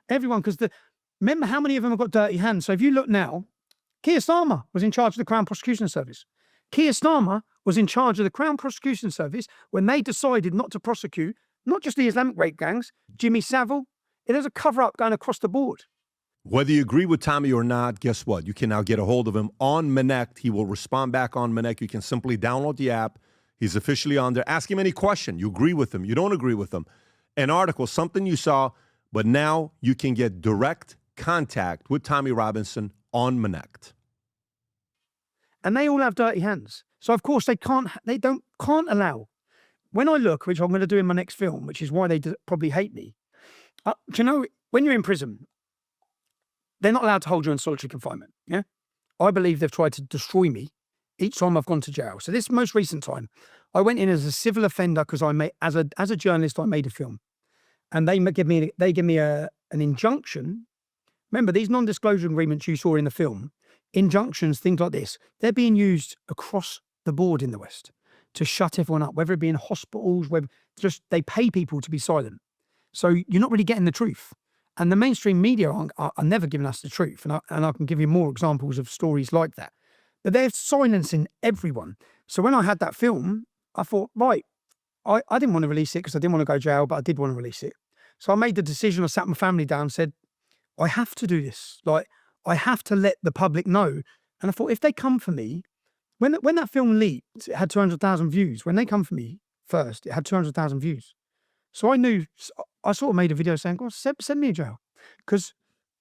Everyone, because remember how many of them have got dirty hands? So if you look now, Keir Starmer was in charge of the Crown Prosecution Service. Keir Starmer was in charge of the Crown Prosecution Service when they decided not to prosecute, not just the Islamic rape gangs, Jimmy Savile. There's a cover-up going across the board. Whether you agree with Tommy or not, guess what? You can now get a hold of him on Connect. He will respond back on Connect. You can simply download the app. He's officially on there. Ask him any question. You agree with him. You don't agree with him. An article, something you saw, but now you can get direct contact with Tommy Robinson on Connect. And they all have dirty hands. So of course they can't allow. When I look, which I'm going to do in my next film, which is why they probably hate me. Do you know, when you're in prison, they're not allowed to hold you in solitary confinement. Yeah, I believe they've tried to destroy me each time I've gone to jail. So this most recent time, I went in as a civil offender because I made as a journalist, I made a film, and they give me an injunction. Remember these non-disclosure agreements you saw in the film, injunctions, things like this. They're being used across the board in the West to shut everyone up, whether it be in hospitals, whether just they pay people to be silent. So you're not really getting the truth. And the mainstream media are never giving us the truth. And I can give you more examples of stories like that. But they're silencing everyone. So when I had that film, I thought, right, I didn't want to release it because I didn't want to go to jail, but I did want to release it. So I made the decision, I sat my family down and said, I have to do this. Like, I have to let the public know. And I thought, if they come for me, when that film leaked, it had 200,000 views. When they come for me first, it had 200,000 views. So I knew, I sort of made a video saying, God, send me to jail. Because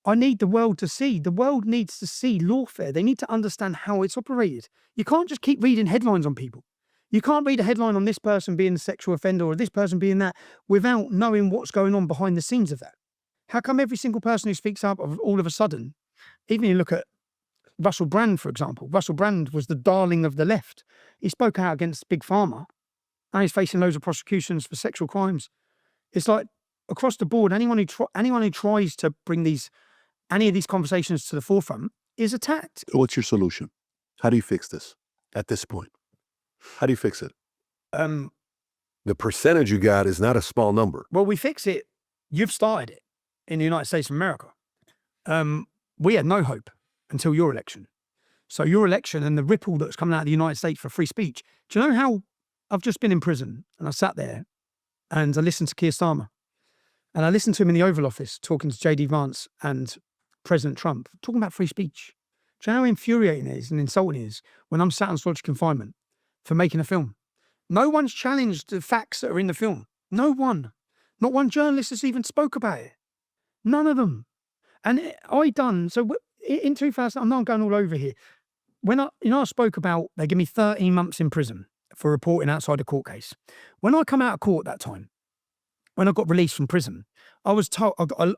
I need the world to see. The world needs to see lawfare. They need to understand how it's operated. You can't just keep reading headlines on people. You can't read a headline on this person being a sexual offender or this person being that without knowing what's going on behind the scenes of that. How come every single person who speaks up all of a sudden, even you look at Russell Brand, for example, Russell Brand was the darling of the left. He spoke out against Big Pharma. Now he's facing loads of prosecutions for sexual crimes. It's like across the board, anyone who tries to bring any of these conversations to the forefront is attacked. What's your solution? How do you fix this at this point? How do you fix it? The percentage you got is not a small number. Well, we fix it. You've started it in the United States of America. We had no hope until your election. So your election and the ripple that's coming out of the United States for free speech. Do you know how I've just been in prison and I sat there and I listened to Keir Starmer and I listened to him in the Oval Office talking to J.D. Vance and President Trump, talking about free speech. Do you know how infuriating it is and insulting it is when I'm sat on solitary confinement for making a film? No one's challenged the facts that are in the film. No one. Not one journalist has even spoke about it. None of them. And in 2000, I'm not going all over here. When I spoke about, they give me 13 months in prison for reporting outside a court case. When I come out of court that time, when I got released from prison, I was told, I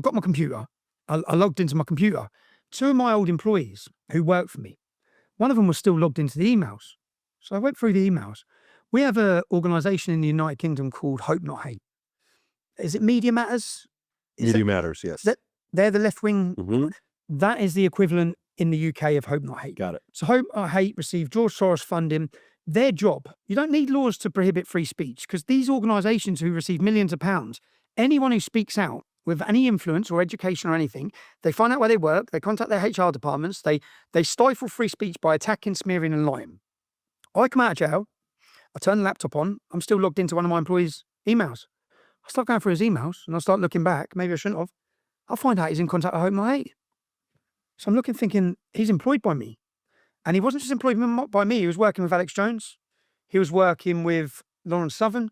got my computer. I logged into my computer. Two of my old employees who worked for me, one of them was still logged into the emails. So I went through the emails. We have an organisation in the United Kingdom called Hope Not Hate. Is it Media Matters? Media Matters, yes. They're the left wing. Mm-hmm. That is the equivalent in the UK of Hope Not Hate. Got it. So Hope Not Hate received George Soros funding. Their job, you don't need laws to prohibit free speech because these organisations who receive millions of pounds, anyone who speaks out with any influence or education or anything, they find out where they work, they contact their HR departments, they stifle free speech by attacking, smearing and lying. I come out of jail, I turn the laptop on, I'm still logged into one of my employees' emails. I start going through his emails and I start looking back, maybe I shouldn't have. I'll find out he's in contact with Hope Not Hate. So I'm looking thinking, he's employed by me. And he wasn't just employed by me, he was working with Alex Jones. He was working with Lawrence Southern.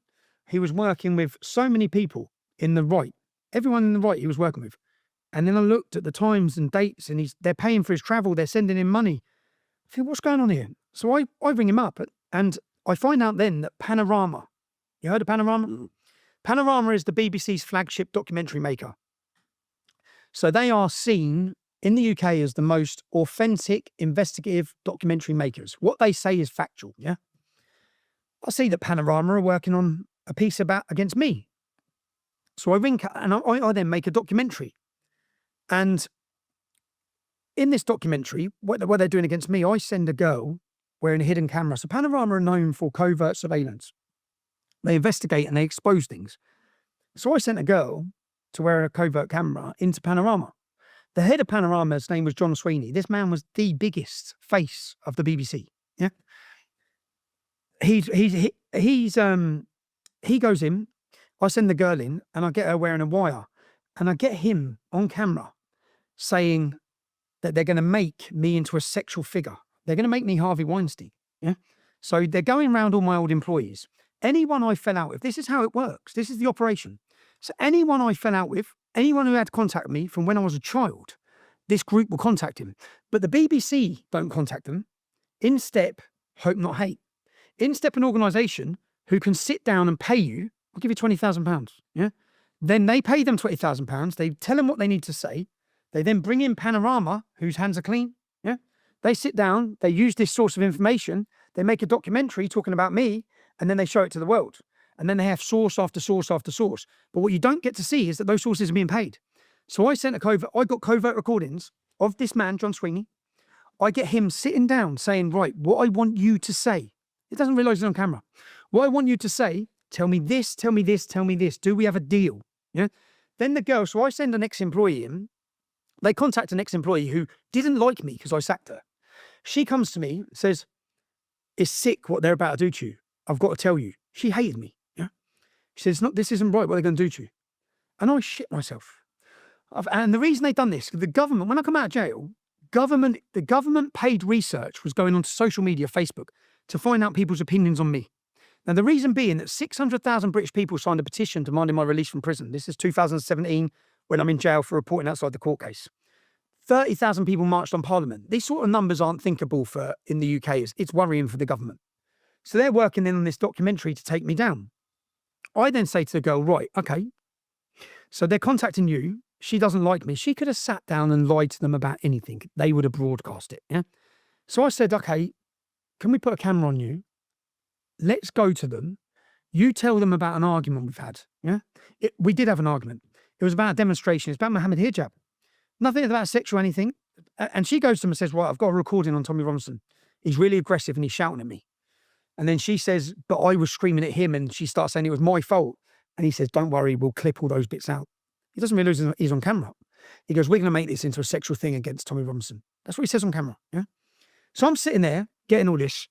He was working with so many people in the right. Everyone in the right he was working with. And then I looked at the times and dates and they're paying for his travel, they're sending him money. I think, what's going on here? So I ring him up and I find out then that Panorama, you heard of Panorama? Mm. Panorama is the BBC's flagship documentary maker. So they are seen in the UK as the most authentic, investigative documentary makers. What they say is factual, yeah? I see that Panorama are working on a piece against me. So I ring and I then make a documentary. And in this documentary, what they're doing against me, I send a girl wearing a hidden camera. So Panorama are known for covert surveillance. They investigate and they expose things. So I sent a girl to wear a covert camera into Panorama. The head of Panorama's name was John Sweeney. This man was the biggest face of the BBC. Yeah. He goes in, I send the girl in and I get her wearing a wire and I get him on camera saying that they're going to make me into a sexual figure. They're going to make me Harvey Weinstein. Yeah. So they're going around all my old employees. Anyone I fell out with, this is how it works. This is the operation. So anyone I fell out with, anyone who had contact with me from when I was a child, this group will contact him. But the BBC don't contact them. In step, Hope Not Hate. In step an organisation who can sit down and pay you, I'll give you £20,000. Yeah. Then they pay them £20,000. They tell them what they need to say. They then bring in Panorama, whose hands are clean. Yeah. They sit down, they use this source of information, they make a documentary talking about me, and then they show it to the world. And then they have source after source after source. But what you don't get to see is that those sources are being paid. So I got covert recordings of this man, John Sweeney. I get him sitting down saying, right, what I want you to say. It doesn't realise it's on camera. What I want you to say, tell me this, tell me this, tell me this. Do we have a deal? Yeah. Then the girl, so I send an ex-employee in. They contact an ex-employee who didn't like me because I sacked her. She comes to me, says, it's sick what they're about to do to you. I've got to tell you. She hated me. Yeah. She says, no, this isn't right what they're going to do to you. And I shit myself. And the reason they've done this, the government, when I come out of jail, the government paid research was going onto social media, Facebook, to find out people's opinions on me. Now, the reason being that 600,000 British people signed a petition demanding my release from prison. This is 2017, when I'm in jail for reporting outside the court case. 30,000 people marched on Parliament. These sort of numbers aren't thinkable in the UK. It's worrying for the government. So they're working in on this documentary to take me down. I then say to the girl, right, okay. So they're contacting you. She doesn't like me. She could have sat down and lied to them about anything. They would have broadcast it. Yeah. So I said, okay, can we put a camera on you? Let's go to them. You tell them about an argument we've had. Yeah. We did have an argument. It was about a demonstration. It's about Mohammed hijab. Nothing about sex or anything. And she goes to him and says, right, I've got a recording on Tommy Robinson. He's really aggressive and he's shouting at me. And then she says, but I was screaming at him, and she starts saying it was my fault. And he says, don't worry, we'll clip all those bits out. He doesn't realise he's on camera. He goes, we're going to make this into a sexual thing against Tommy Robinson. That's what he says on camera. Yeah. So I'm sitting there getting all this.